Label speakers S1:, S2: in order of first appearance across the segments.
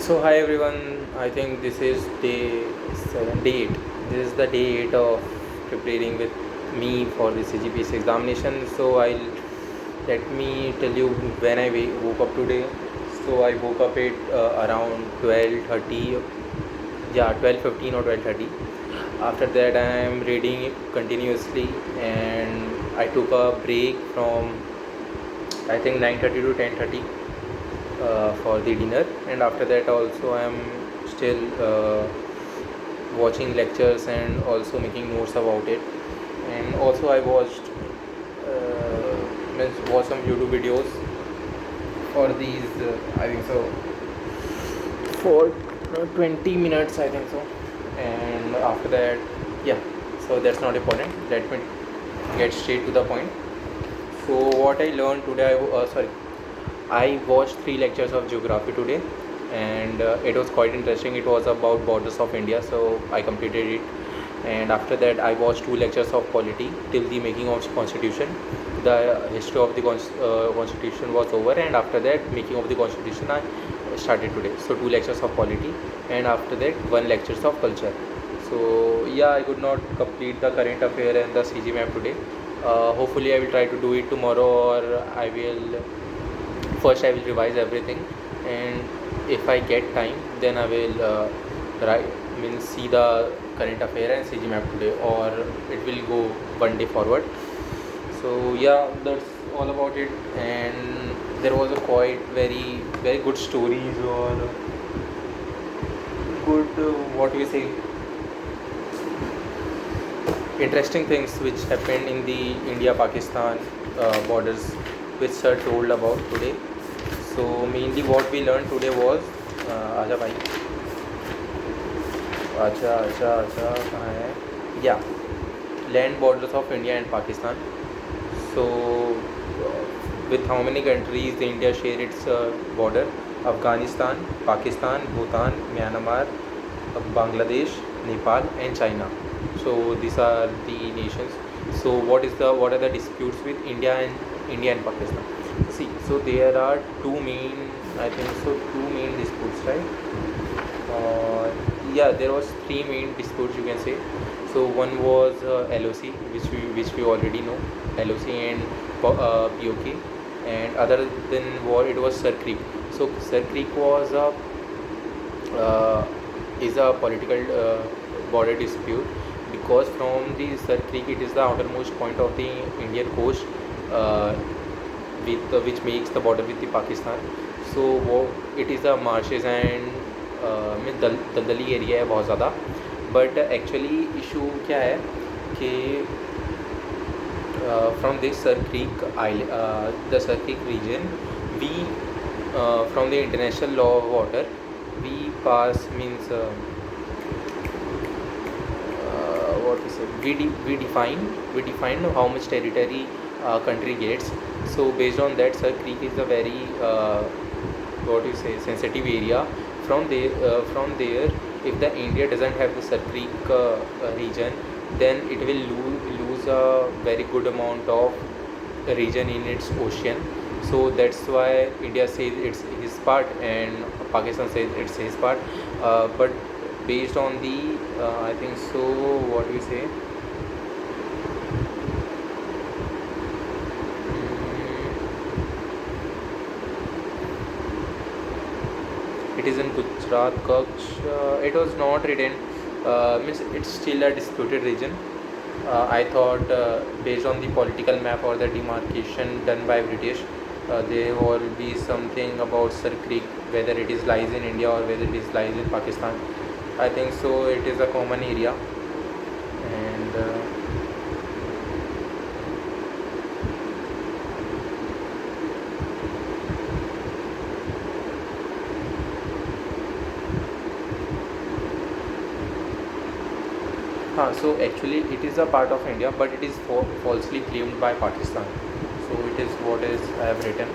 S1: So hi everyone, I think this is day 7, day 8. This is the day 8 of preparing with me for the CGPSC examination. So I'll let me tell you when I woke up today. So I woke up at around 12:30, yeah 12:15 or 12:30. After that I am reading continuously and I took a break from I think 9:30 to 10:30 for the dinner, and after that also I am still watching lectures and also making notes about it. And also I watched some YouTube videos for these I think so for 20 minutes I think so. And after that, yeah, so that's not important, let me get straight to the point. So what I learned today, I watched 3 lectures of geography today, and it was quite interesting. It was about borders of India, so I completed it. And after that, I watched 2 lectures of polity till the making of constitution. The history of the constitution was over, and after that, making of the constitution I started today. So 2 lectures of polity, and after that, 1 lectures of culture. So yeah, I could not complete the current affair and the CG map today. Hopefully, I will try to do it tomorrow, or I will first I will revise everything, and if I get time then I will write means see the current affair and CG map today, or it will go one day forward. So yeah, that's all about it. And there was a quite very good stories, or good what do we say, interesting things which happened in the India Pakistan borders, which sir told about today. So mainly what we learned today was आजा भाई, आजा कहाँ है, yeah, land borders of India and Pakistan. So with how many countries the India share its border? Afghanistan, Pakistan, Bhutan, Myanmar, Bangladesh, Nepal and China. So these are the nations. So what are the disputes with India and Pakistan? See, so there are two main, I think so, two main disputes, right? Yeah, there was 3 main disputes, you can say. So one was LOC, which we already know, LOC and POK, and other than war, it was Sir Creek. So Sir Creek was is a political border dispute, because from the Sir Creek it is the outermost point of the Indian coast, uh, which makes the border with the Pakistan. So it is a marshes and में दलदली area है बहुत ज़्यादा. But actually issue क्या है कि from this Sir Creek the Sir Creek region, we from the international law of water, we pass means what we say, we define how much territory country gets. So based on that, Sir Creek is a very what you say, sensitive area. From there, if the India doesn't have the Sir Creek region, then it will lose a very good amount of region in its ocean. So that's why India says it's his part and Pakistan says it's his part. But based on the I think so, what we say, it is in Gujarat, Kutch. It was not written. Means it's still a disputed region. I thought based on the political map or the demarcation done by British, there will be something about Sir Creek, whether it is lies in India or whether it is lies in Pakistan. I think so. It is a common area, and so actually it is a part of India, but it is falsely claimed by Pakistan. So it is what is I have written.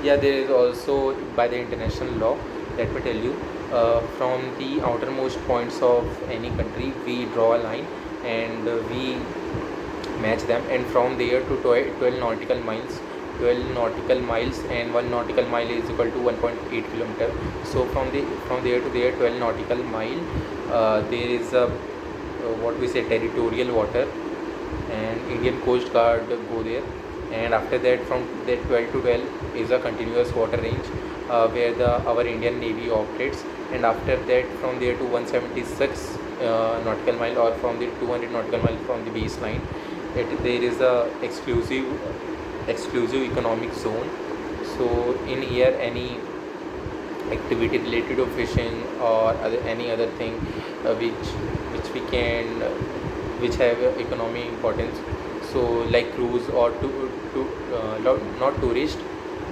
S1: Yeah, there is also by the international law. Let me tell you, from the outermost points of any country, we draw a line and we match them, and from there to 12 nautical miles 12 nautical miles, and 1 nautical mile is equal to 1.8 kilometer. So from there to there, 12 nautical mile, there is a what we say territorial water, and Indian Coast Guard go there. And after that, from that 12 to 12 is a continuous water range, where our Indian Navy operates. And after that, from there to 176 nautical mile, or from the 200 nautical mile from the baseline, there is a exclusive economic zone. So in here, any activity related to fishing or any other thing, which we can which have economic importance, so like cruise, or not tourist,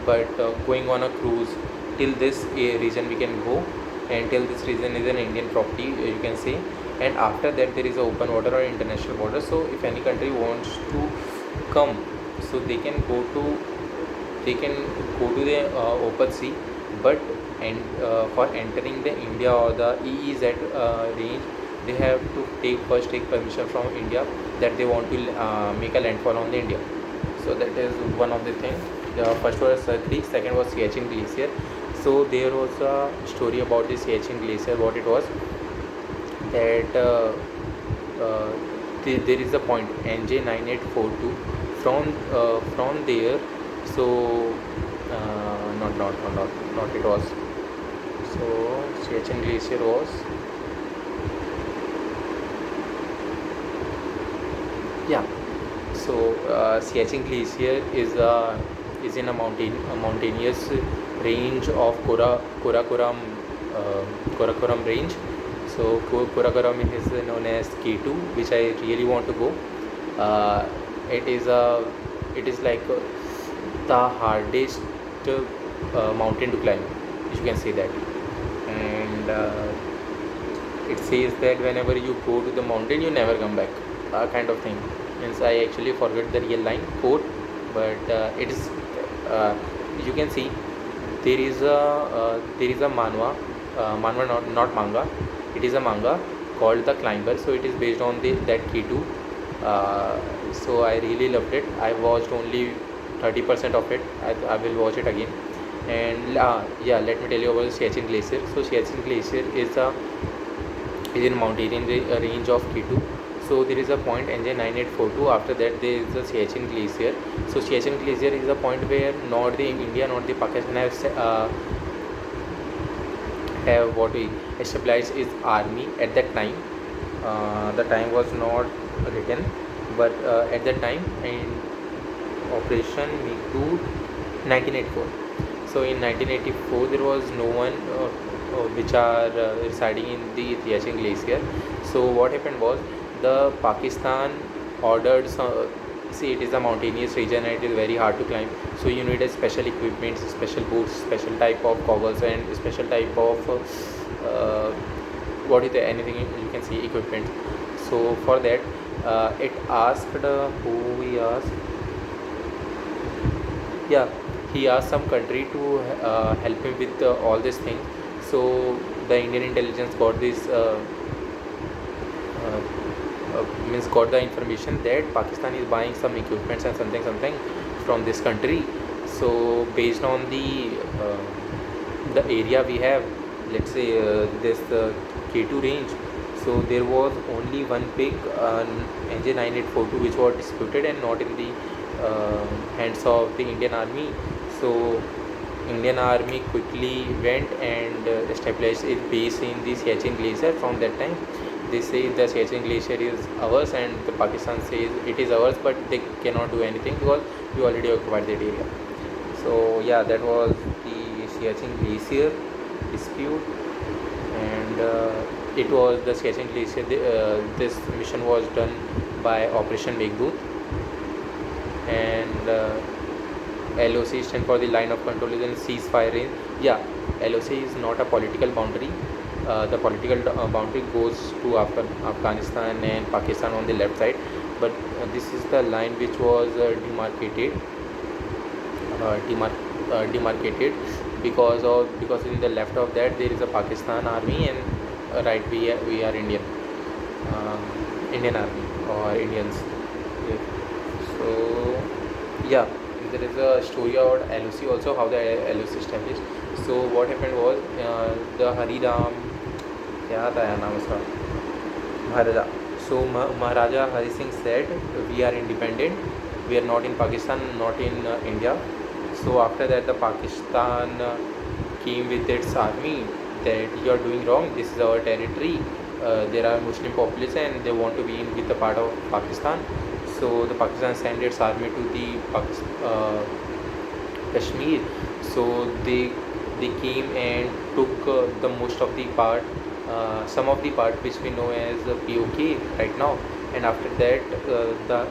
S1: but going on a cruise, till this region we can go, and till this region is an Indian property, you can say. And after that, there is a open water or international water. So if any country wants to come, so they can go to the open sea. But for entering the India or the EEZ range, they have to first take permission from India that they want to make a landfall on the India. So that is one of the things. The first was Creek, second was CGPSC Glacier. So there was a story about this CGPSC Glacier. What it was, that there is a point NJ9842 from there. So not it was. So CGPSC Glacier was, yeah. So CGPSC Glacier is in a mountainous range of Karakoram range. So Karakoram is known as K2, which I really want to go. It is like the hardest mountain to climb, you can say that. And it says that whenever you go to the mountain, you never come back, kind of thing. Means I actually forget the real line quote, but it is you can see there is a manhwa, not manga. It is a manga called The Climber. So it is based on that K2. So I really loved it. I watched only 30% of it. I will watch it again. And yeah, let me tell you about CGPSC Glacier. So CGPSC Glacier is in mountain range of K2. So there is a point NJ9842. After that, there is the CGPSC Glacier. So CGPSC Glacier is a point where not the India, not the Pakistan have what we established is army at that time. The time was not written, but at that time in Operation Meghdoot 1984. So in 1984, there was no one which are residing in the CGPSC Glacier. So what happened was, the Pakistan ordered see, it is a mountainous region and it is very hard to climb. So you need a special equipment, special boots, special type of goggles, and special type of anything you can see equipment. So for that, it asked who we asked. Yeah, he asked some country to help him with all these things. So the Indian intelligence got this got the information that Pakistan is buying some equipments and something from this country. So based on the area we have, let's say this K2 range. So there was only one big NJ9842 which was disputed and not in the hands of the Indian Army. So Indian Army quickly went and established its base in the CGPSC Glacier. From that time, they say the CGPSC Glacier is ours, and the Pakistan says it is ours, but they cannot do anything because we already occupied that area. So yeah, that was the CGPSC Glacier dispute, and it was the CGPSC Glacier. This mission was done by Operation Meghdoot, and LOC stand for the line of control is in ceasefire range. Yeah, LOC is not a political boundary. The political boundary goes to Afghanistan and Pakistan on the left side, but this is the line which was demarcated because in the left of that there is a Pakistan army, and right we are Indian Army or Indians. So yeah, there is a story about LOC also, how the LOC established. So what happened was the Hari Ram, क्या था यार नाम उसका, Maharaja. So Maharaja Hari Singh said, we are independent, we are not in Pakistan, not in India. So after that the Pakistan came with its army that you are doing wrong, this is our territory, there are Muslim population and they want to be in with the part of Pakistan. So the Pakistan sent its army to the Kashmir. So they came and took the most of the part, some of the part which we know as POK right now. And after that the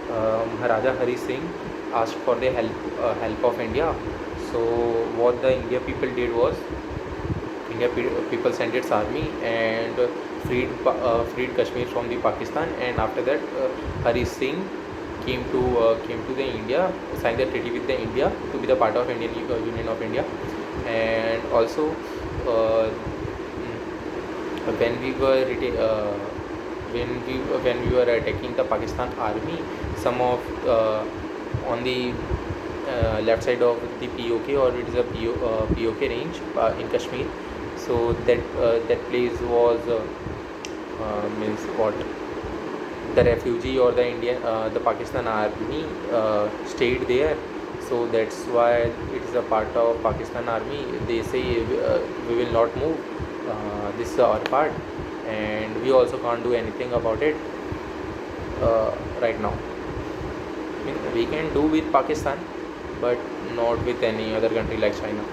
S1: Maharaja Hari Singh asked for the help of India. So what the India people did was, India people sent its army and freed Kashmir from the Pakistan. And after that Hari Singh came to the India, signed the treaty with the India to be the part of Indian Union of India. And also when we were when we were attacking the Pakistan army, some of on the left side of the POK, or it is a POK range in Kashmir. So that place was means what, the refugee or the Indian the Pakistan army stayed there. So that's why it is a part of Pakistan army. They say we will not move, this is our part, and we also can't do anything about it right now. I mean, we can do with Pakistan, but not with any other country like China.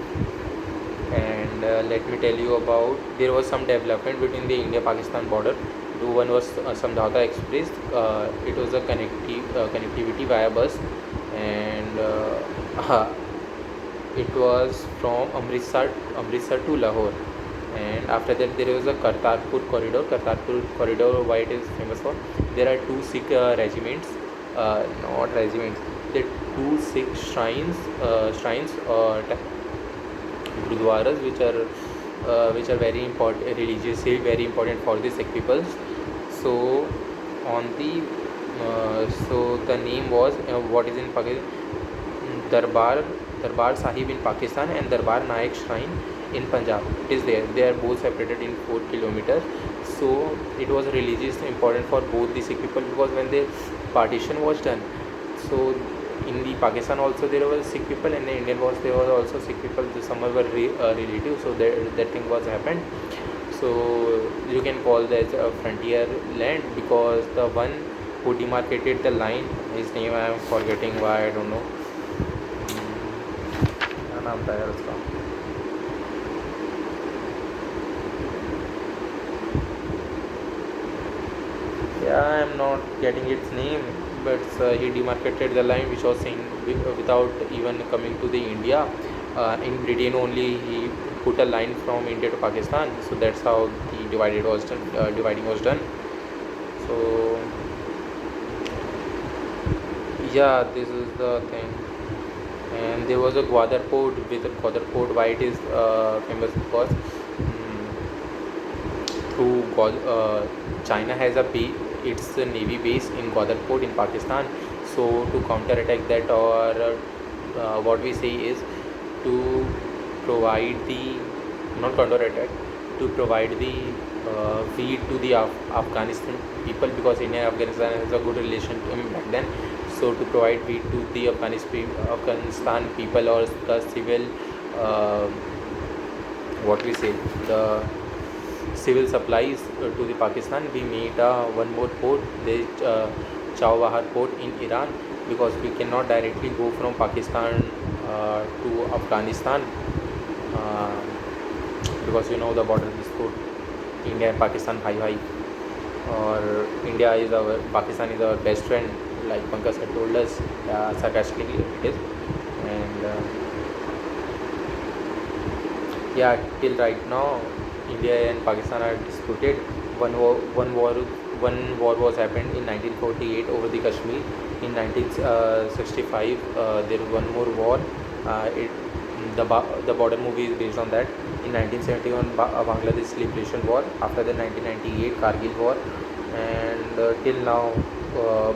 S1: And let me tell you about, there was some development between the India-Pakistan border. One was Samjhauta Express. It was a connectivity via bus, and it was from Amritsar to Lahore. And after that there was a Kartarpur corridor, why it is famous for, there are two Sikh regiments, not regiments, there are two Sikh shrines gurudwaras which are very important, religiously very important for the Sikh peoples. So on the so the name was what is in Pakistan, Darbar Sahib in Pakistan and Darbar Naik Shrine in Punjab. It is there. They are both separated in 4 kilometers. So it was religiously important for both the Sikh people, because when the partition was done, so in the Pakistan also there was Sikh people, and the Indian was there was also Sikh people. Some were relatives, so that thing was happened. So you can call that a frontier land, because the one who demarcated the line, his name I am forgetting, why I don't know. क्या नाम था यार उसका? Yeah, I am not getting its name, but he demarcated the line which was seen without even coming to the India. In Britain only he put a line from India to Pakistan. So that's how the dividing was done. So yeah, this is the thing. And there was a Gwadar port. With the Gwadar port, why it is famous, because through China has its navy base in Gwadar port in Pakistan. So to counter-attack that, or what we say is to provide the, not counter-attack, to provide the wheat to the Afghanistan people, because India and Afghanistan has a good relation back then. So to provide wheat to the Afghanistan people, or the civil what we say, the civil supplies to the Pakistan, we made one more port, the Chawahar port in Iran, because we cannot directly go from Pakistan to Afghanistan, because you know the border dispute, India and Pakistan high, or Pakistan is our best friend, like Pankaj had told us, sarcastically it is. And yeah, till right now India and Pakistan are disputed. One war was happened in 1948 over the Kashmir. In 1965 there was one more war. The border movie is based on that. In 1971 Bangladesh Liberation War. After the 1998 Kargil War, and till now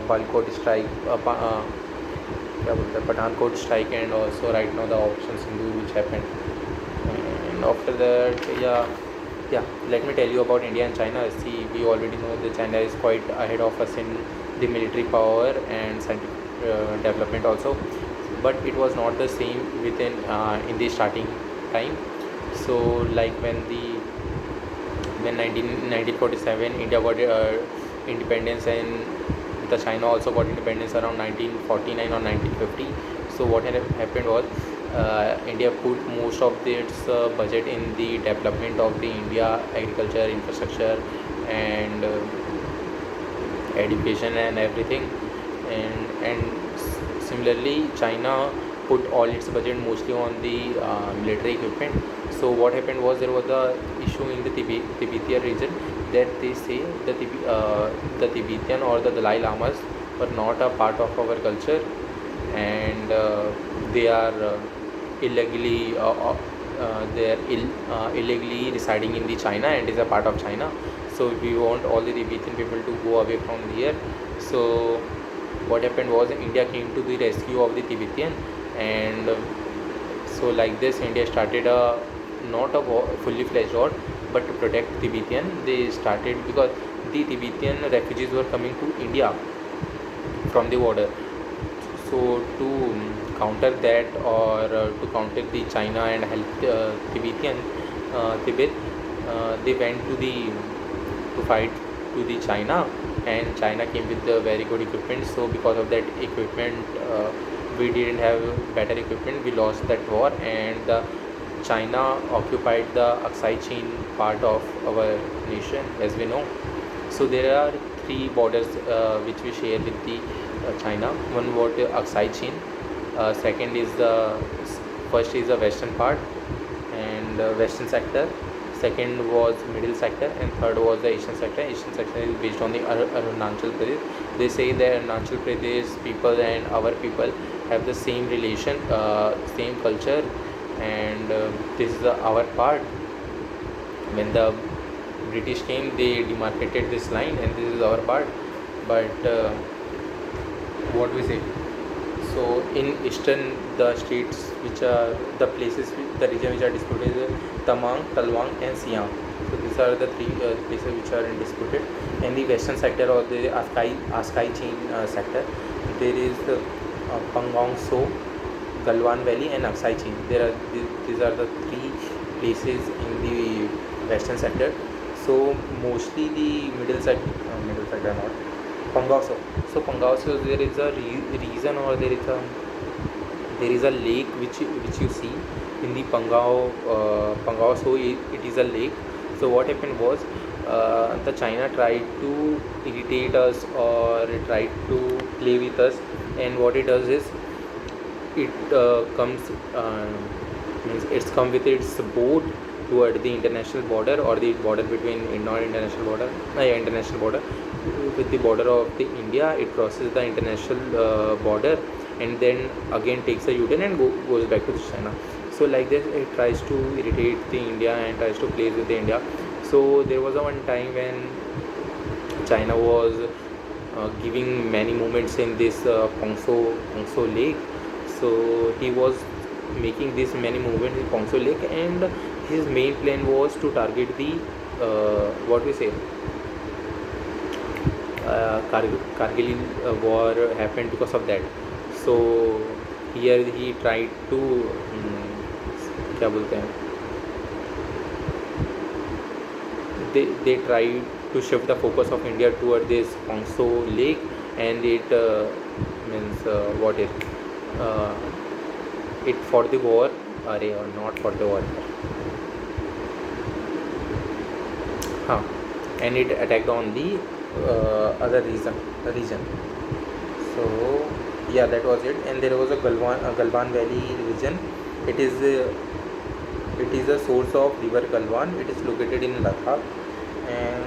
S1: boycott strike, क्या बोलते हैं Pathankot strike, and also right now the Operation Sindhu which happened. And after that, yeah, let me tell you about India and China. See, we already know that China is quite ahead of us in the military power and scientific development also, but it was not the same within in the starting time. So like when 1947 India got independence, and the China also got independence around 1949 or 1950. So what had happened was India put most of its budget in the development of the India agriculture, infrastructure, and education and everything. And similarly, China put all its budget mostly on the military equipment. So what happened was there was a issue in the Tibetan region that they say the Tibetan or the Dalai Lamas were not a part of our culture, and they are illegally illegally residing in the China and is a part of China. So we want all the Tibetan people to go away from here. So what happened was India came to the rescue of the Tibetan, and so like this India started a not a war, fully fledged war, but to protect Tibetan they started, because the Tibetan refugees were coming to India from the border. So to counter that, or to counter the China and help Tibetan Tibet, they went to fight to the China, and China came with the very good equipment. So because of that equipment, we didn't have better equipment. We lost that war, and China occupied the Aksai Chin part of our nation, as we know. So there are three borders which we share with the China. One was Aksai Chin. Second is the first is the western part and western sector. Second was middle sector, and third was the Asian sector. Asian sector is based on the Arunachal Pradesh. They say that Arunachal Pradesh people and our people have the same relation, same culture, and this is our part. When the British came, they demarcated this line, and this is our part. But what we say? So in eastern, the states which are the places, the region which are disputed is Tamang, Talwang, and Siam. So these are the three places which are disputed. And the western sector, or the Askai Chin sector, there is the Pangong So, Galwan Valley, and Aksai Chin. These are the three places in the western sector. So mostly the middle sector not Pangao. So Pangao, there is a reason, or there is a lake which you see in the Pangao. So it is a lake. So what happened was the China tried to irritate us, or tried to play with us, and what it does is it comes means it's come with its boat toward the international border, or the border between not international border, international border, with the border of the India. It crosses the international border, and then again takes a U-turn and goes back to China. So like this, it tries to irritate the India and tries to play with the India. So there was a one time when China was giving many movements in this Pongso Lake. So he was making this many movements in Pongso Lake, and his main plan was to target the what we say Kargil war happened because of that. So here he tried to क्या बोलते हैं they tried to shift the focus of India toward this Pongso Lake, and it means what it fought the war, or not for the war, and it attacked on the other region. So yeah, that was it. And there was a Galwan Valley region. It is a source of river Galwan. It is located in Ladakh, and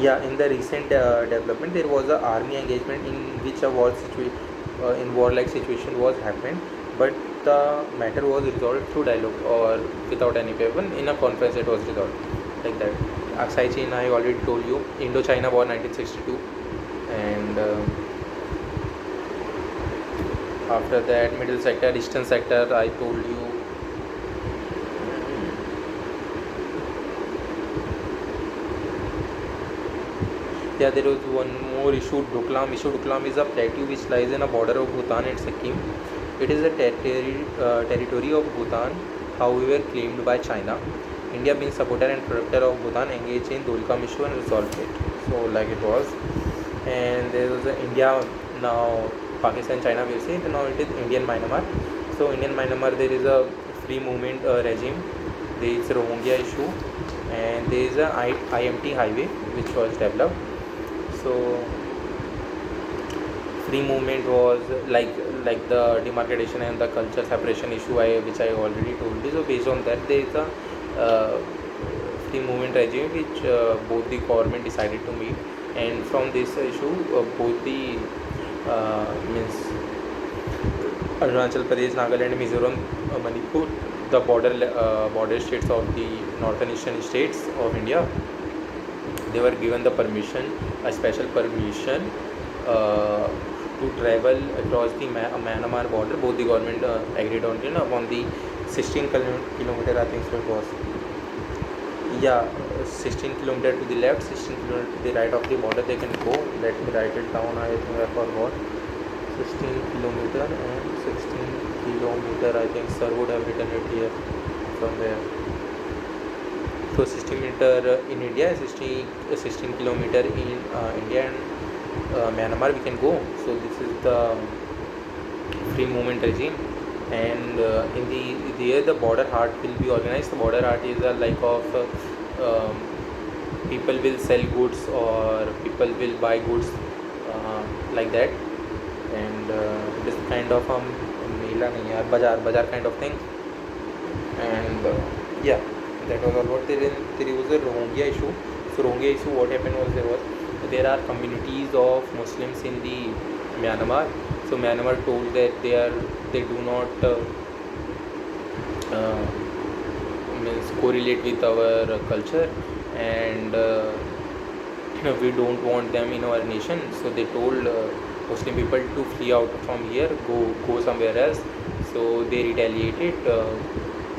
S1: yeah, in the recent development, there was a army engagement in which a warlike situation was happened, but the matter was resolved through dialogue, or without any weapon. In a conference it was resolved like that. Aksai Chin, I already told you. Indo-China War 1962, and and after that middle sector, eastern sector, I told you. Yeah, there was one more issue, Doklam. Issue Doklam is a plateau which lies in a border of Bhutan and Sikkim. It is a territory of Bhutan, however claimed by China. India, being supporter and protector of Bhutan, engaged in Dolkam issue and resolved it. So like it was, and there was India, now Pakistan, China will say. Now it is Indian Myanmar. So Indian Myanmar, there is a free movement regime. There is a Rohingya issue, and there is a IMT highway which was developed. So free movement was like the demarcation and the culture separation issue, which I already told you. So based on that, there is a free movement regime which both the government decided to meet, and from this issue both the means Arunachal Pradesh, Nagaland, Mizoram, Manipur, the border states of the northern eastern states of India, they were given the permission, a special permission to travel across the Myanmar border. Both the government agreed on it upon the 16 kilometer, I think so it was. Yeah, 16 kilometer to the left, 16 kilometer to the right of the border they can go. Let me write it down. I think I forgot. 16 kilometer and 16 kilometer. I think sir would have written it here somewhere. So 16 meter in India, 16 kilometer in India and Myanmar we can go. So this is the free movement regime, and in the year the border hart will be organized. The border hart is a like of people will sell goods or people will buy goods like that, and it is kind of a mela nahi yaar, bazaar kind of thing, and yeah, that was all. What there was a Rohingya issue. So Rohingya issue, what happened was there are communities of Muslims in the Myanmar. So Myanmar told that they do not means correlate with our culture, and we don't want them in our nation. So they told Muslim people to flee out from here, go somewhere else. So they retaliated.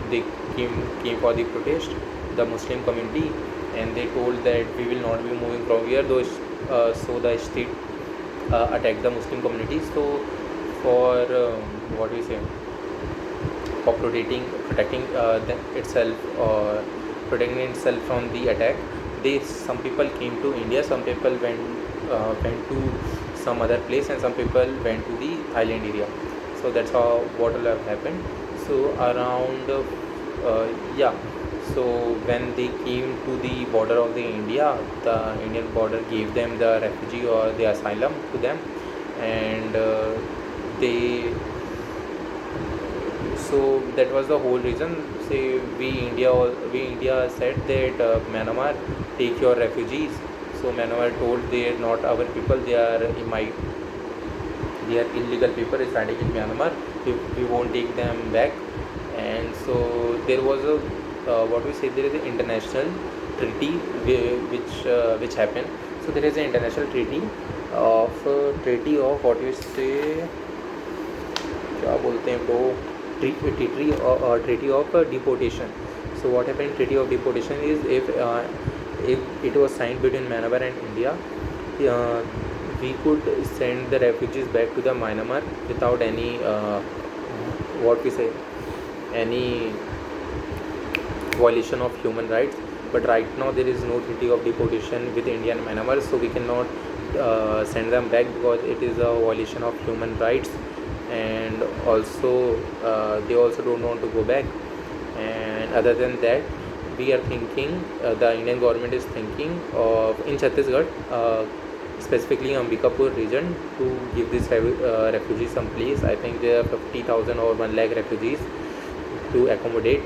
S1: They came for the protest, the Muslim community, and they told that we will not be moving from here. So the state attacked the Muslim community. So for what we say, for protecting itself or protecting itself from the attack, some people came to India, some people went to some other place, and some people went to the Thailand area. So that's how what will have happened. So around so when they came to the border of the India, the Indian border gave them the refugee or the asylum to them, and so that was the whole reason. Say we India said that Myanmar, take your refugees. So Myanmar told they are not our people, they are illegal people residing in Myanmar. We won't take them back. And so there was a there is an international treaty which happened. So there is an international treaty of what you say, क्या बोलते हैं bro, treaty of deportation. So what happened? Treaty of deportation is if it was signed between Myanmar and India, we could send the refugees back to the Myanmar without any any violation of human rights. But right now there is no treaty of deportation with India and Myanmar, so we cannot send them back because it is a violation of human rights, and also they also don't want to go back. And other than that, we are thinking, the Indian government is thinking of in Chhattisgarh, specifically Ambikapur region, to give these refugees some place. I think there are 50,000 or 1 lakh refugees to accommodate,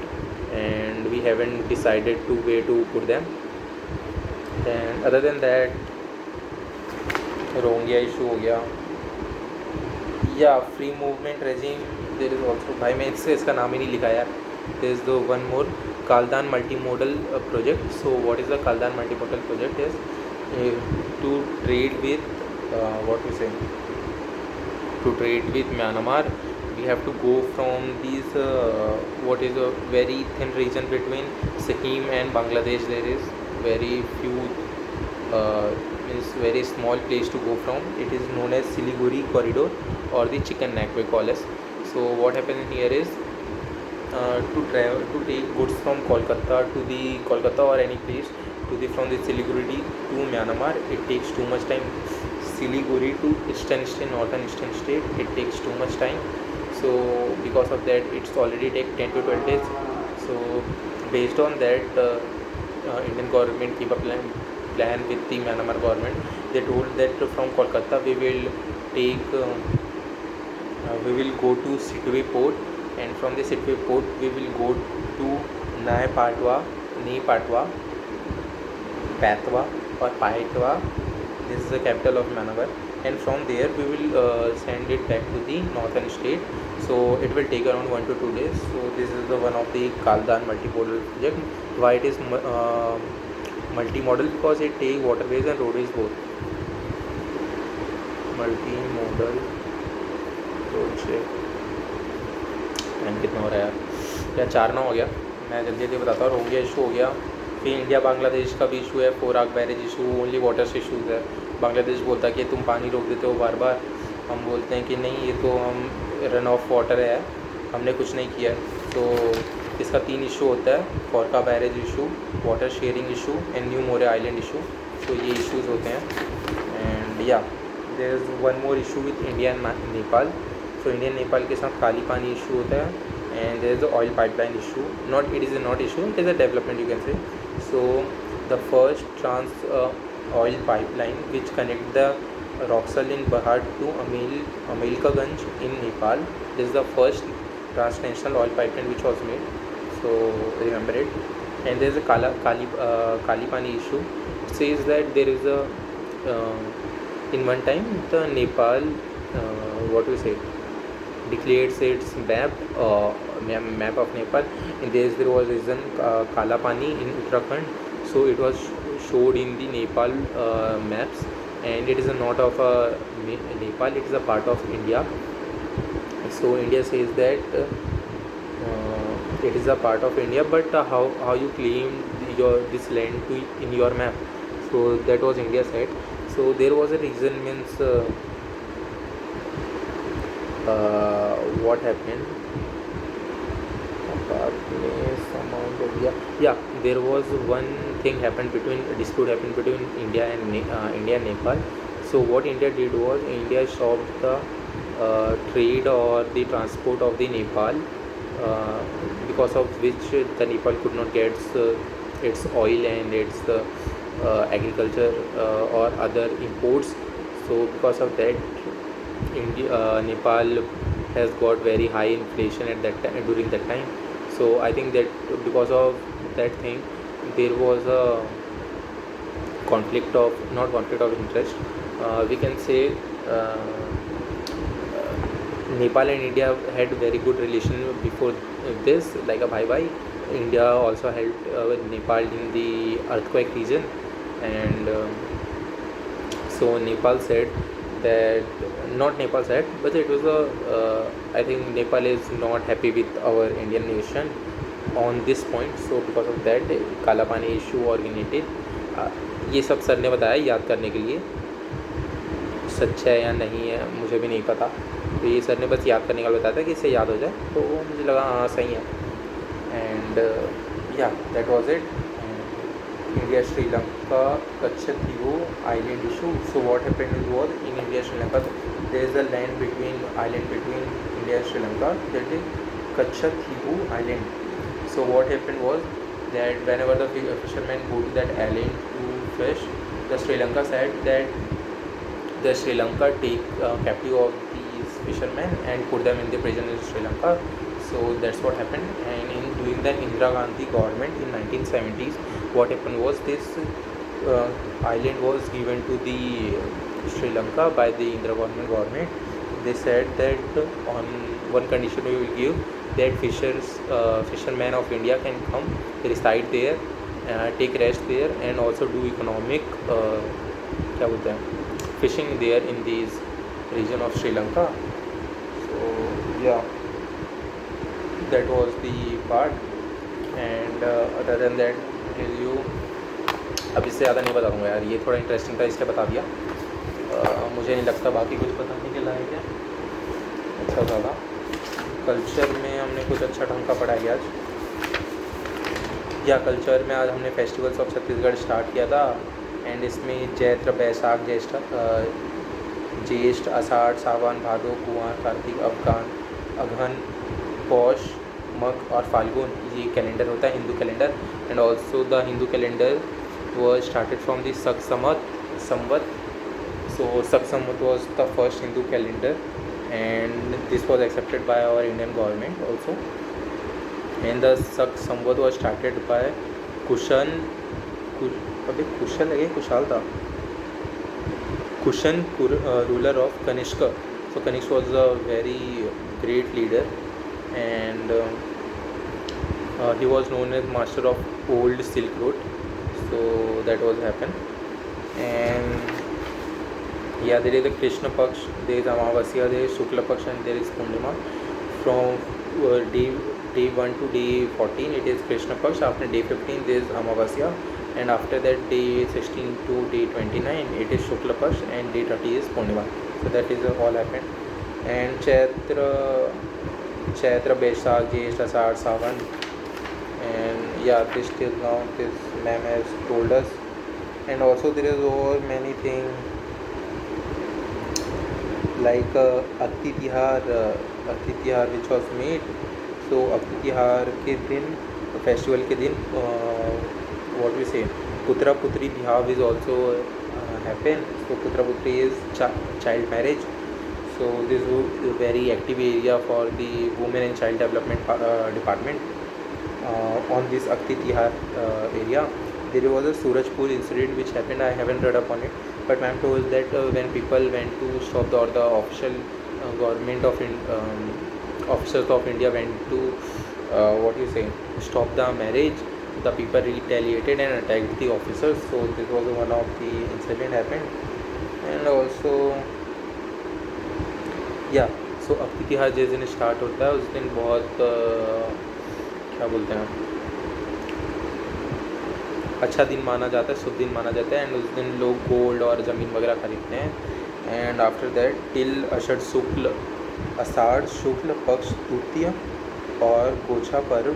S1: and we haven't decided to where to put them. And other than that, Rohingya issue हो गया. Yeah, free movement regime. There is also, भाई मैं इसका नाम ही नहीं लिखा यार. There is the one more, Kaldan multimodal project. So what is the Kaldan multimodal project? Is to trade with what we say, to trade with Myanmar, we have to go from these what is a very thin region between Sikkim and Bangladesh. There is very few means very small place to go from. It is known as Siliguri corridor or the chicken neck we call as. So what happens here is to travel to take goods from Kolkata or any place to the from the Siliguri to Myanmar, it takes too much time. Siliguri to eastern state, northern eastern state, it takes too much time. So because of that, it's already take 10 to 12 days. So based on that, Indian government keep a plan with the Myanmar government. They told that from Kolkata we will go to Sitwe port, and from the Sitwe port we will go to Nai Patwa, Patwa or Paitwa. This is the capital of Myanmar, and from there we will send it back to the northern state. So it will take around 1 to 2 days. So this is the one of the Kaldan multimodal project. Why it is multimodal? Because it takes waterways and roadways both. Multimodal project. Time कितना हो रहा है यार? या 4 ना हो गया? मैं जल्दी जल्दी बताता हूँ. रोहिंग्या इशू हो गया, फिर इंडिया बांग्लादेश का भी इशू है, Farakka barrage issue, only waters issues है. बांग्लादेश बोलता है कि तुम पानी रोक देते हो बार बार. हम बोलते हैं कि नहीं, ये तो हम रन ऑफ वाटर है, हमने कुछ नहीं किया. तो इसका 3 इशू होता है: Farakka barrage issue, water sharing issue and new moore island issue. तो ये इशूज़ होते हैं. एंड या there is one more issue with India and Nepal. So India Nepal के साथ काली पानी इशू होता है. And there is the oil pipeline issue. Not it is not issue, it is a development you can say. So the first trans oil pipeline which connect the Roxal in Bahar to Amelkaganj in Nepal. This is the first transnational oil pipeline which was made. So remember it. And there is a Kali Pani issue. It says that there is a in one time the Nepal what do you say, declares its map of Nepal. In this there was reason Kala Pani in Uttarakhand. So it was showed in the Nepal maps, and it is a not of Nepal, it is a part of India. So India says that it is a part of India, but how you claim this land to in your map? So that was India said. So there was a reason, means what happened? Yeah, there was one thing happened between dispute happened between India and Nepal. So what India did was India stopped the trade or the transport of the Nepal, because of which the Nepal could not get its oil and its agriculture or other imports. So because of that, Nepal has got very high inflation at that time, during that time. So I think that because of that thing, there was a not conflict of interest. We can say Nepal and India had very good relation before this, like a bye. India also helped Nepal in the earthquake region, and so Nepal said that, not Nepal said, but it was I think Nepal is not happy with our Indian nation on this point. So because of that, काला पानी issue originated. ये सब sir ने बताया याद करने के लिए. सच है या नहीं है मुझे भी नहीं पता, तो ये सर ने बस याद करने का बताया था कि इससे याद हो जाए, तो मुझे लगा हाँ सही है. एंड या that was it. India Sri Lanka Kachativo island issue. So what happened was, in India Sri Lanka there is a land between India and Sri Lanka, that is Kachativo island. So what happened was that whenever the fishermen go to that island to fish, the Sri Lanka said that the Sri Lanka take captive of these fishermen and put them in the prison in Sri Lanka. So that's what happened. And in during the Indira Gandhi government in 1970s, what happened was this island was given to the Sri Lanka by the Indira government. They said that on one condition we will give, that fishermen of India can come reside there, take rest there, and also do economic क्या बोलते हैं fishing there in these region of Sri Lanka. So yeah, that was the part. And other than that, tell you, अब इससे ज़्यादा नहीं बताऊँगा यार, ये थोड़ा इंटरेस्टिंग था इसलिए बता दिया। मुझे नहीं लगता बाकी कुछ बताने के लायक है। अच्छा था। कल्चर में हमने कुछ अच्छा ढंग का पढ़ाई आज। या कल्चर में आज हमने फेस्टिवल्स ऑफ छत्तीसगढ़ स्टार्ट किया था। एंड इसमें चैत्र, बैसाख, ज्येष्ठ, आषाढ़, सावन, भादो, कुंवर, कार्तिक, अगहन, पौष, मग और फाल्गुन, ये कैलेंडर होता है Hindu calendar. And also the Hindu calendar was started from the Samvat. So Samvat was the first Hindu calendar, and this was accepted by our Indian government also. And the Samvat was started by Kushan ruler of Kanishka. So Kanishka was a very great leader, and he was known as master of old Silk Road. So that was happened. And yeah, there is the Krishna Paksh, there is Amavasya, there is Shukla Paksh, and there is Purnima. From day 1 to day 14 it is Krishna Paksh. After day 15 there is Amavasya, and after that day 16 to day 29 it is Shukla Paksh, and day 30 is Purnima. So that is all happened. And Chaitra, Baishakh, Jyesht, Asad, Sawan, and yeah, this till now this ma'am has told us. And also there is over many things like Akti Tihar which was made. So Akti Tihar के दिन, festival के दिन, what we say, Putra Putri Bihar is also happen. So Putra Putri is child marriage. So this is a very active area for the women and child development department. On this Akti Tihar area, there was a Surajpur incident which happened. I haven't read up on it, but ma'am told that when people went to stop the official government of officers of India went to stop the marriage, the people retaliated and attacked the officers. So this was one of the incident happened. And also yeah, so Akti Tihar जिस दिन start होता है उस दिन बहुत क्या बोलते हैं, अच्छा दिन माना जाता है, शुभ दिन माना जाता है। एंड उस दिन लोग गोल्ड और ज़मीन वगैरह खरीदते हैं। एंड आफ्टर दैट टिल आषाढ़ शुक्ल पक्ष तृतीय और गोछा पर्व,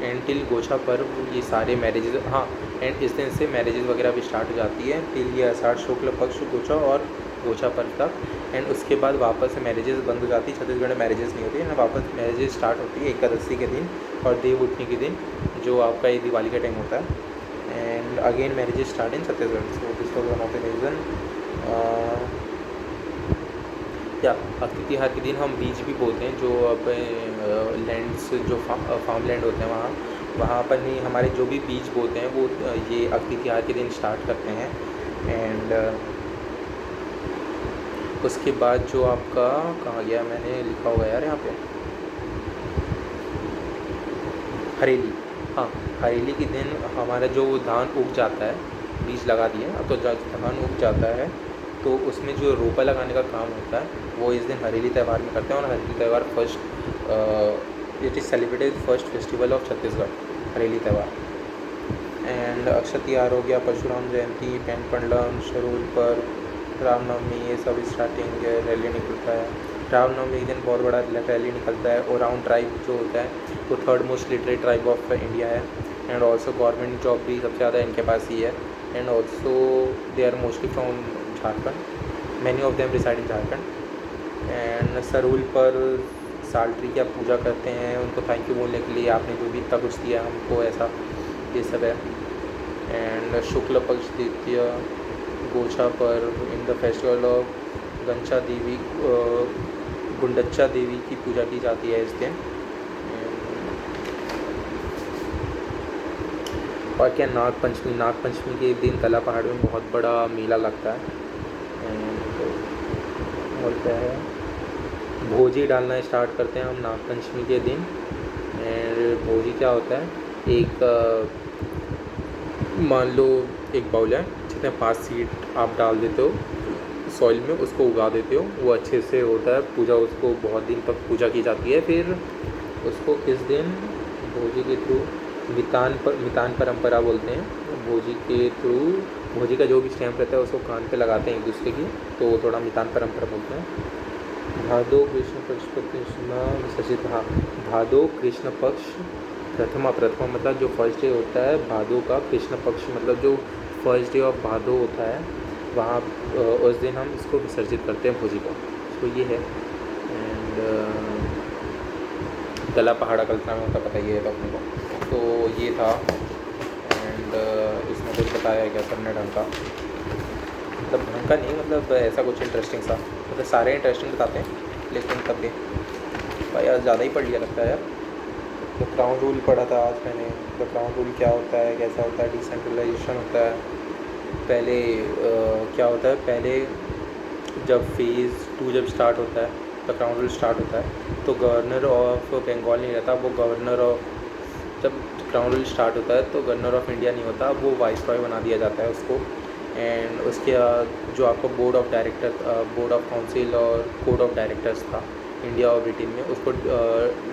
S1: एंड टिल गोछा पर्व ये सारे मैरिजेज, हाँ, एंड इस दिन से मैरिजेज वगैरह भी स्टार्ट हो जाती है टिल ये आषाढ़ शुक्ल पक्ष गोछा और गोछा पर्व तक। एंड उसके बाद वापस से मैरिजेस बंद हो जाती है। छत्तीसगढ़ में मैरिजेस नहीं होती है ना, वापस मैरिजेस स्टार्ट होती है एकादशी के दिन और देव उठनी के दिन, जो आपका ये दिवाली का टाइम होता है। And again marriages start in Chhattisgarh. So this was one of the reason. या अक्ति तिहार के दिन हम बीज भी बोते हैं, जो अब लैंड्स जो फार्म लैंड होते हैं वहाँ पर नहीं, हमारे जो भी बीज बोते हैं वो ये अक्ति तिहार के दिन स्टार्ट करते हैं। एंड उसके बाद जो आपका कहाँ गया, मैंने लिखा होगा यार यहाँ पे, हरेली। हाँ, हरेली के दिन हमारा जो धान उग जाता है, बीज लगा दिए अब तो धान उग जाता है, तो उसमें जो रोपा लगाने का काम होता है वो इस दिन हरेली त्यौहार में करते हैं। और हरेली त्यौहार it is celebrated first festival of Chhattisgarh, Hareli त्यौहार। एंड अक्षय तिहार हो गया, परशुराम जयंती, पेन पंडलन, शरूल पर्व, रामनवमी, ये सब स्टार्टिंग रैली निकलता है। रामनवमी के दिन बहुत बड़ा रैली निकलता है। ओराउन ट्राइब जो होता है वो third most literate tribe of India है। एंड ऑल्सो गवर्नमेंट जॉब भी सबसे ज़्यादा इनके पास ही है। And also they are mostly from Jharkhand, many of them reside in Jharkhand. And सरूल पर साल ट्री की आप पूजा करते हैं, उनको थैंक यू बोलने के लिए, आपने जो भी इतना कुछ दिया हमको, ऐसा ये सब है। एंड शुक्ल पक्ष द्वितीय गोछा पर्व, इन द फेस्टिवल ऑफ गंचा देवी, गुंडच्चा देवी की पूजा की जाती है इस दिन। और क्या, नागपंचमी के दिन कला पहाड़ में बहुत बड़ा मेला लगता है। और क्या है, भोजी डालना स्टार्ट करते हैं हम नागपंचमी के दिन। एंड भोजी क्या होता है, एक मान लो एक बाउल है जिसमें 5 सीड आप डाल देते हो, सॉइल में उसको उगा देते हो, वो अच्छे से होता है। पूजा उसको बहुत दिन तक पूजा की जाती है। फिर उसको किस दिन भोजी के थ्रू मितान परंपरा बोलते हैं। भोजी के थ्रू भोजी का जो भी स्टैम्प रहता है उसको कान पे लगाते हैं एक दूसरे की, तो वो थोड़ा मितान परंपरा बोलते हैं। भादो कृष्ण पक्ष प्रतिष्ठा विसर्जित। हाँ, भादो कृष्ण पक्ष प्रथमा मतलब जो फर्स्ट डे होता है भादो का, कृष्ण पक्ष मतलब जो फर्स्ट डे ऑफ भादो होता है, वहाँ उस दिन हम इसको विसर्जित करते हैं भोजी को। तो ये है। एंड गला पहाड़ा कल्पना में होता, पता ही है तो अपने को। तो ये था। एंड इसमें कुछ बताया गया सर ने ढंग का, मतलब ढंग का नहीं, मतलब ऐसा कुछ इंटरेस्टिंग सा, मतलब सारे इंटरेस्टिंग बताते हैं लेकिन तब भी भाई आज ज़्यादा ही पढ़ लिया लगता है यार। तो क्राउन रूल पढ़ा था आज मैंने। तो क्राउन रूल क्या होता है, कैसा होता है, डिसेंट्रलाइजेशन होता है। पहले क्या होता है, पहले जब फेज़ 2 जब स्टार्ट होता है, तो क्राउन रूल स्टार्ट होता है, तो गवर्नर ऑफ बंगाल नहीं रहता, वो गवर्नर ऑफ, जब क्राउन रूल स्टार्ट होता है तो गवर्नर ऑफ इंडिया नहीं होता, वो वाइसरॉय बना दिया जाता है उसको। एंड उसके जो आपका बोर्ड ऑफ काउंसिल और कोड ऑफ डायरेक्टर्स था इंडिया और ब्रिटेन में, उसको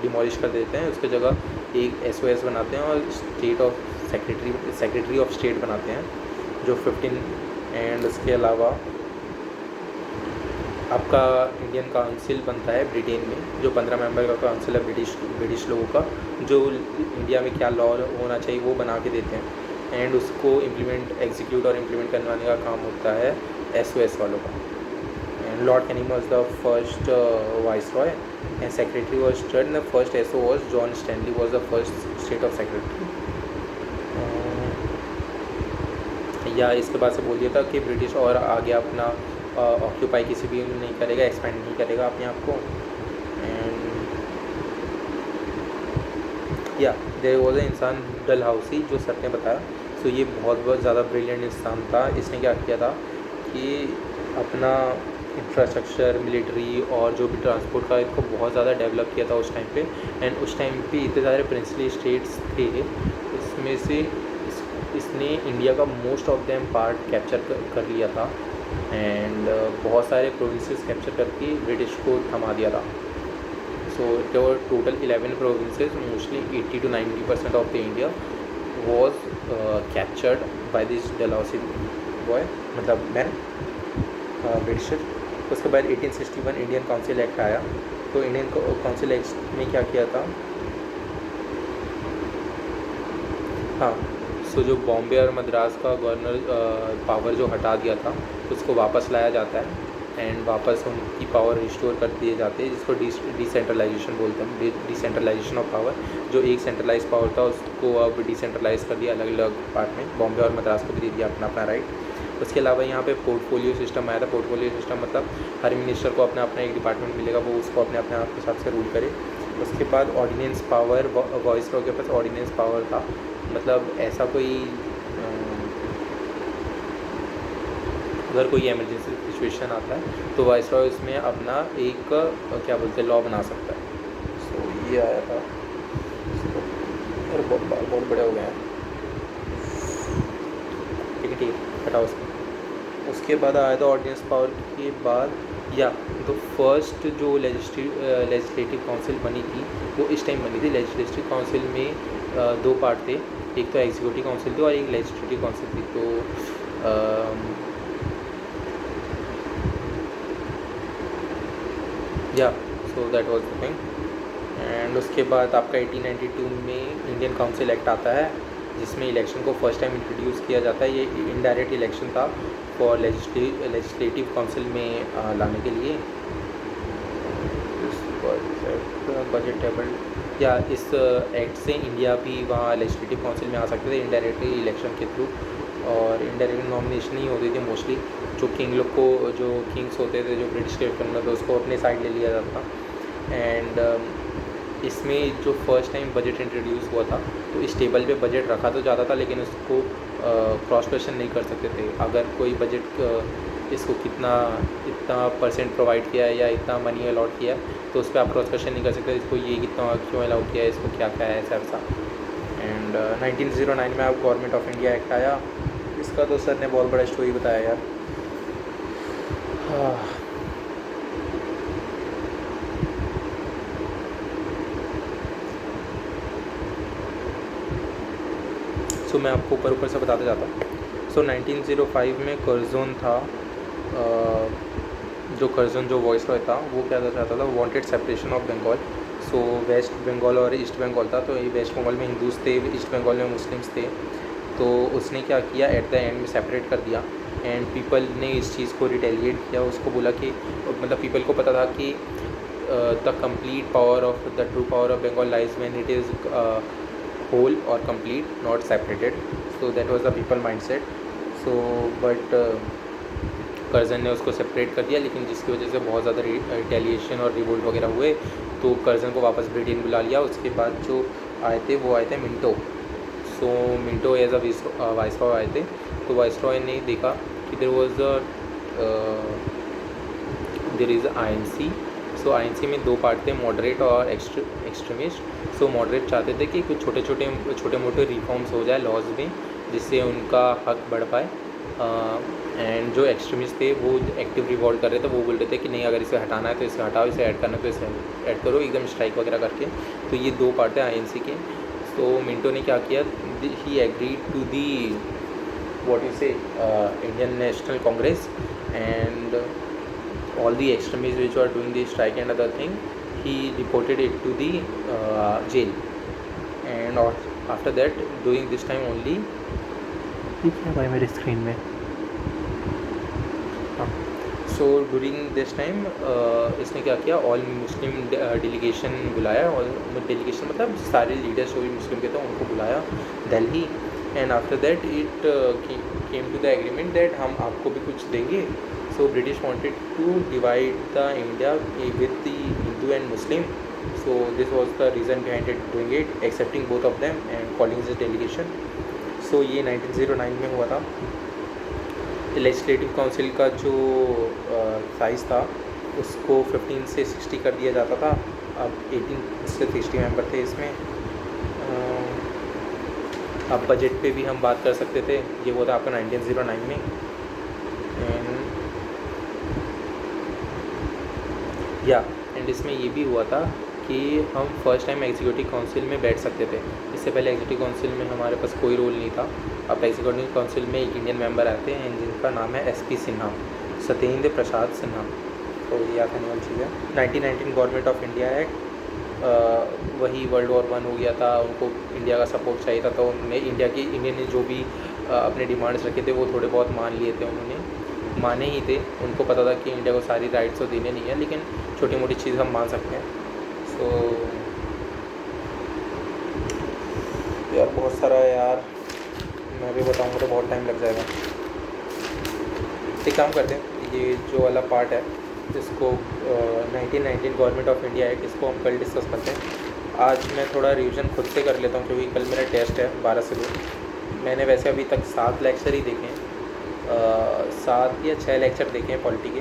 S1: डिमोलिश कर देते हैं। उसकी जगह एक SOS बनाते हैं और state of secretary of state बनाते हैं जो 15। एंड उसके अलावा आपका इंडियन काउंसिल बनता है ब्रिटेन में, जो 15 मेंबर का काउंसिल है ब्रिटिश लोगों का, जो इंडिया में क्या लॉ होना चाहिए वो बना के देते हैं। एंड उसको एग्जीक्यूट और इम्प्लीमेंट करवाने का काम होता है SOS वालों का। And Lord Canning was the first viceroy and secretary was the first SO was John Stanley was the first state of secretary. या इसके बाद से बोल दिया था कि ब्रिटिश और आगे अपना ऑक्यूपाई किसी भी नहीं करेगा, एक्सपेंड नहीं करेगा अपने आप को। एंड या देयर वाज अ इंसान डलहौसी, जो सर ने बताया। सो ये बहुत ज़्यादा ब्रिलियंट इंसान था। इसने क्या किया था कि अपना इंफ्रास्ट्रक्चर, मिलिट्री और जो भी ट्रांसपोर्ट का, इसको बहुत ज़्यादा डेवलप किया था उस टाइम पे। एंड उस टाइम पे इतने सारे प्रिंसली स्टेट्स थे, इसमें से इसने इंडिया का most of them part capture कर लिया था। एंड बहुत सारे प्रोविंसेस कैप्चर करके ब्रिटिश को थमा दिया था। So there were total 11 provinces, mostly 80 to 90% of the India was captured by this Dalhousie boy, मतलब मैन, ब्रिटिशर। उसके बाद 1861 इंडियन काउंसिल एक्ट आया। तो इंडियन काउंसिल एक्ट में क्या किया था, हाँ, सो जो बॉम्बे और मद्रास का गवर्नर पावर जो हटा दिया था उसको वापस लाया जाता है। एंड वापस उनकी पावर रिस्टोर कर दिए जाते हैं, जिसको डिसेंट्रलाइजेशन बोलते हैं, डिसेंट्रलाइजेशन ऑफ पावर। जो एक सेंट्रलाइज पावर था उसको अब डिसेंट्रलाइज कर दिया अलग अलग पार्ट में, बॉम्बे और मद्रास को भी दे दिया अपना अपना राइट। उसके अलावा यहाँ पे पोर्टफोलियो सिस्टम आया था। पोर्टफोलियो सिस्टम मतलब हर मिनिस्टर को अपना अपना एक डिपार्टमेंट मिलेगा, वो उसको अपने अपने आप हिसाब से रूल करे। उसके बाद ऑर्डिनेंस पावर, वाइसरॉय के पास ऑर्डिनेंस पावर था, मतलब ऐसा कोई अगर कोई इमरजेंसी सिचुएशन आता है तो वाइसरॉय उसमें अपना एक क्या बोलते हैं लॉ बना सकता है। सो ये आया था। अरे बहुत बड़े हो गए हैं, ठीक है हटाओ उसको। उसके बाद आया था ऑर्डिनेंस पावर के बाद, या तो फर्स्ट जो लेजिस्लेटिव काउंसिल बनी थी वो इस टाइम बनी थी। लेजिस्लेटिव काउंसिल में 2 पार्ट थे, एक तो एग्जीक्यूटिव काउंसिल थी और एक लेजिस्लेटिव काउंसिल थी। तो या सो that was the thing. And उसके बाद आपका 1892 में इंडियन काउंसिल एक्ट आता है, जिसमें इलेक्शन को फर्स्ट टाइम इंट्रोड्यूस किया जाता है। ये इनडायरेक्ट इलेक्शन था फॉर लेजिस्लेटिव काउंसिल में लाने के लिए। बजट टेबल, या इस एक्ट से इंडिया भी वहाँ लेजिस्लेटिव काउंसिल में आ सकते थे इनडायरेक्टली इलेक्शन के थ्रू। और इनडायरेक्ट नॉमिनेशन ही होती थी मोस्टली, जो किंग लोग को, जो किंग्स होते थे जो ब्रिटिश के में, तो उसको अपने साइड ले लिया जाता था। एंड इसमें जो फर्स्ट टाइम बजट इंट्रोड्यूस हुआ था तो इस टेबल पे बजट रखा तो जाता था, लेकिन उसको क्रॉस क्वेश्चन नहीं कर सकते थे। अगर कोई बजट इसको इतना परसेंट प्रोवाइड किया है या इतना मनी अलॉट किया है तो उस पर आप क्रॉस क्वेश्चन नहीं कर सकते, इसको ये कितना क्यों अलाउ किया है, इसको क्या क्या है, ऐसा ऐसा। एंड 1909 में अब गवर्नमेंट ऑफ इंडिया एक्ट आया। इसका तो सर ने बहुत बड़ा स्टोरी बताया यार। सो मैं आपको ऊपर से बताते जाता हूँ। सो 1905 में कर्जोन था, जो कर्जन जो वॉइस रॉय था वो क्या चाहता था, wanted separation of Bengal. So west Bengal और ईस्ट बंगाल था, तो ये वेस्ट बंगाल में हिंदूज थे, ईस्ट बंगाल में मुस्लिम्स थे। तो उसने क्या किया, एट द एंड में सेपरेट कर दिया। एंड पीपल ने इस चीज़ को रिटेलिएट किया, उसको बोला कि मतलब पीपल को पता था कि the complete power of the true power of Bengal lies when it is whole और कंप्लीट, not separated. So that was the people mindset. So but Curzon ने उसको सेपरेट कर दिया, लेकिन जिसकी वजह से बहुत ज़्यादा रिटेलिएशन और रिवोल्ट वगैरह हुए, तो कर्जन को वापस ब्रिटेन बुला लिया। उसके बाद जो आए थे वो आए थे Minto. So Minto as a viceroy आए थे। तो वाइसरॉय ने देखा कि there is INC। So INC में दो पार्ट थे, मॉडरेट और एक्सट्रीमिस्ट। सो मॉडरेट चाहते थे कि कुछ छोटे मोटे रिफॉर्म्स हो जाए लॉज में, जिससे उनका हक बढ़ पाए। एंड जो एक्सट्रीमिस्ट थे वो एक्टिव रिवॉल्ट कर रहे थे, वो बोल रहे थे कि नहीं, अगर इसे हटाना है तो इसे हटाओ, इसे ऐड करना है तो इसे ऐड करो, एकदम स्ट्राइक वगैरह करके। तो ये दो पार्ट थे INC के। तो मिंटो ने क्या किया, he agreed to the what you say Indian National Congress, and all the extremists which were doing the strike and other thing, he deported it to the jail. And after that, during this time only, ठीक है भाई मेरे screen में, हाँ। So during this time इसने क्या किया, all मुस्लिम delegation बुलाया। और डेलीगेशन मतलब सारे लीडर्स जो भी मुस्लिम के थे उनको बुलाया Delhi. And after that it came to the agreement that हम आपको भी कुछ देंगे। So British wanted to divide the India with the Hindu and Muslim. So this was the reason behind it doing it, excepting both of them and calling this delegation. So ये 1909 में हुआ था। Legislative council का जो size था उसको 15 से 60 कर दिया जाता था। अब 18 से 60 मेंबर थे इसमें। अब बजट पे भी हम बात कर सकते थे, ये वो था आपका 1909 में। एंड इसमें ये भी हुआ था कि हम फर्स्ट टाइम एग्जीक्यूटिव काउंसिल में बैठ सकते थे। इससे पहले एग्जीक्यूटिव काउंसिल में हमारे पास कोई रोल नहीं था। अब एग्जीक्यूटिव काउंसिल में एक इंडियन मेंबर आते हैं जिनका नाम है SP सिन्हा, सत्येंद्र प्रसाद सिन्हा। तो ये याद आने वाली चीज़ है। 1919 गवर्नमेंट ऑफ इंडिया एक्ट, वही वर्ल्ड वॉर 1 हो गया था, उनको इंडिया का सपोर्ट चाहिए था, तो उन्होंने इंडिया ने जो भी अपने डिमांड्स रखे थे वो थोड़े बहुत मान लिए थे। उन्होंने माने ही थे, उनको पता था कि इंडिया को सारी राइट्स तो देने नहीं है, लेकिन छोटी मोटी चीज़ हम मान सकते हैं। सो यार बहुत सारा है यार, मैं भी बताऊँगा तो बहुत टाइम लग जाएगा। एक काम करते हैं, ये जो वाला पार्ट है इसको 1919 गवर्नमेंट ऑफ इंडिया एक्ट, इसको हम कल डिस्कस करते हैं। आज मैं थोड़ा रिवीजन खुद से कर लेता हूँ क्योंकि कल मेरा टेस्ट है 12 से 2। मैंने वैसे अभी तक 7 लेक्चर ही देखे हैं, 7 या 6 लेक्चर देखे हैं पॉलिटी के,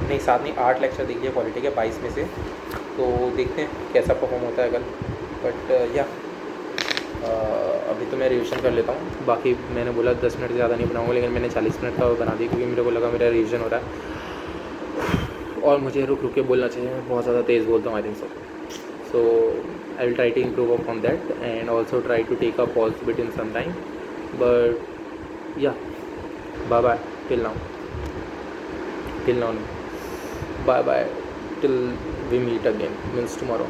S1: नहीं 7 नहीं 8 लेक्चर देखे हैं पॉलिटी के 22 में से। तो देखते हैं कैसा परफॉर्म होता है कल। बट या अभी तो मैं रिवीजन कर लेता हूँ। बाकी मैंने बोला 10 मिनट ज़्यादा नहीं बनाऊँगा, लेकिन मैंने 40 मिनट का बना दिया क्योंकि मेरे को लगा मेरा रिवीजन हो रहा है और मुझे रुक के बोलना चाहिए, बहुत ज़्यादा तेज़ बोलता हूँ I think so I will try to improve upon that and also try to take a pause between some time. But या bye bye till now bye bye till we meet again, means tomorrow.